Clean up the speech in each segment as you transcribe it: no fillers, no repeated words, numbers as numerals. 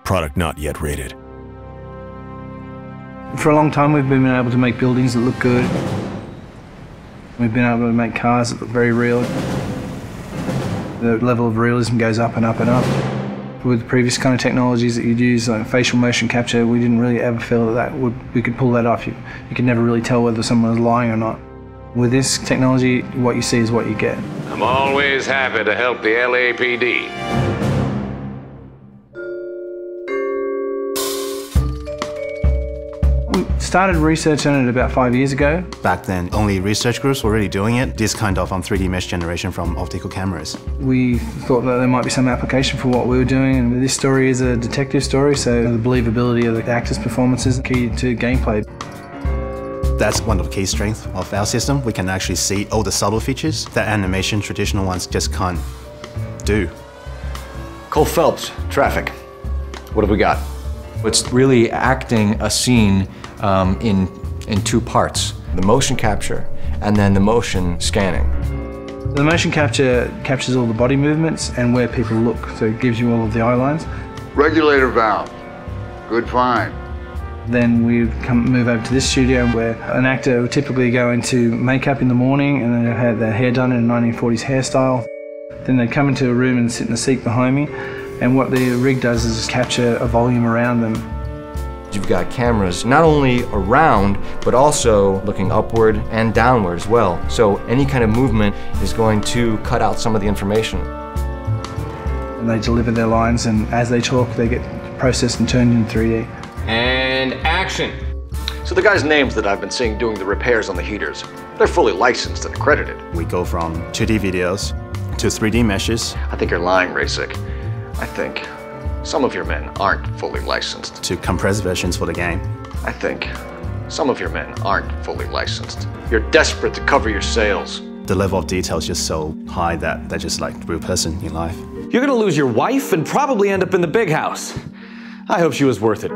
Product not yet rated. For a long time we've been able to make buildings that look good. We've been able to make cars that look very real. The level of realism goes up and up and up. With previous kind of technologies that you'd use, like facial motion capture, we didn't really ever feel that we could pull that off. You could never really tell whether someone was lying or not. With this technology, what you see is what you get. I'm always happy to help the LAPD. We started research on it about 5 years ago. Back then, only research groups were really doing it, this kind of 3D mesh generation from optical cameras. We thought that there might be some application for what we were doing, and this story is a detective story, so the believability of the actors' performances is key to gameplay. That's one of the key strengths of our system. We can actually see all the subtle features that animation traditional ones just can't do. Cole Phelps, traffic. What have we got? It's really acting a scene in two parts. The motion capture and then the motion scanning. The motion capture captures all the body movements and where people look, so it gives you all of the eye lines. Regulator valve. Good find. Then we move over to this studio where an actor would typically go into makeup in the morning and then have their hair done in a 1940s hairstyle. Then they'd come into a room and sit in the seat behind me, and what the rig does is capture a volume around them. You've got cameras not only around, but also looking upward and downward as well. So any kind of movement is going to cut out some of the information. And they deliver their lines, and as they talk, they get processed and turned into 3D. And action. So the guys' names that I've been seeing doing the repairs on the heaters, they're fully licensed and accredited. We go from 2D videos to 3D meshes. I think you're lying, Racek. I think some of your men aren't fully licensed. To compressed versions for the game. I think some of your men aren't fully licensed. You're desperate to cover your sales. The level of detail is just so high that they're just like a real person in life. You're gonna lose your wife and probably end up in the big house. I hope she was worth it.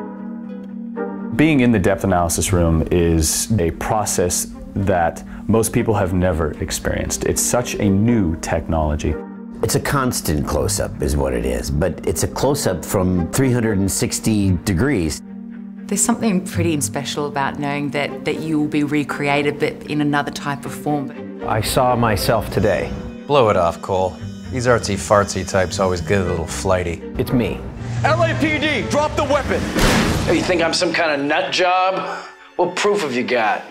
Being in the depth analysis room is a process that most people have never experienced. It's such a new technology. It's a constant close-up is what it is, but it's a close-up from 360 degrees. There's something pretty special about knowing that you will be recreated, but in another type of form. I saw myself today. Blow it off, Cole. These artsy-fartsy types always get a little flighty. It's me. LAPD, drop the weapon! Hey, you think I'm some kind of nut job? What proof have you got?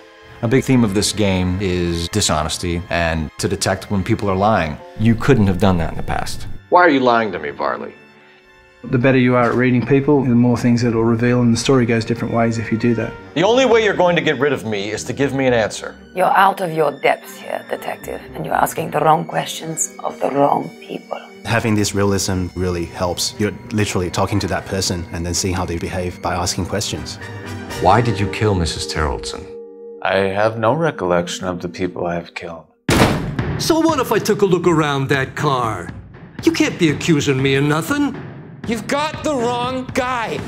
A big theme of this game is dishonesty and to detect when people are lying. You couldn't have done that in the past. Why are you lying to me, Varley? The better you are at reading people, the more things it'll reveal, and the story goes different ways if you do that. The only way you're going to get rid of me is to give me an answer. You're out of your depths here, detective, and you're asking the wrong questions of the wrong people. Having this realism really helps. You're literally talking to that person and then seeing how they behave by asking questions. Why did you kill Mrs. Terrellson? I have no recollection of the people I have killed. So what if I took a look around that car? You can't be accusing me of nothing. You've got the wrong guy.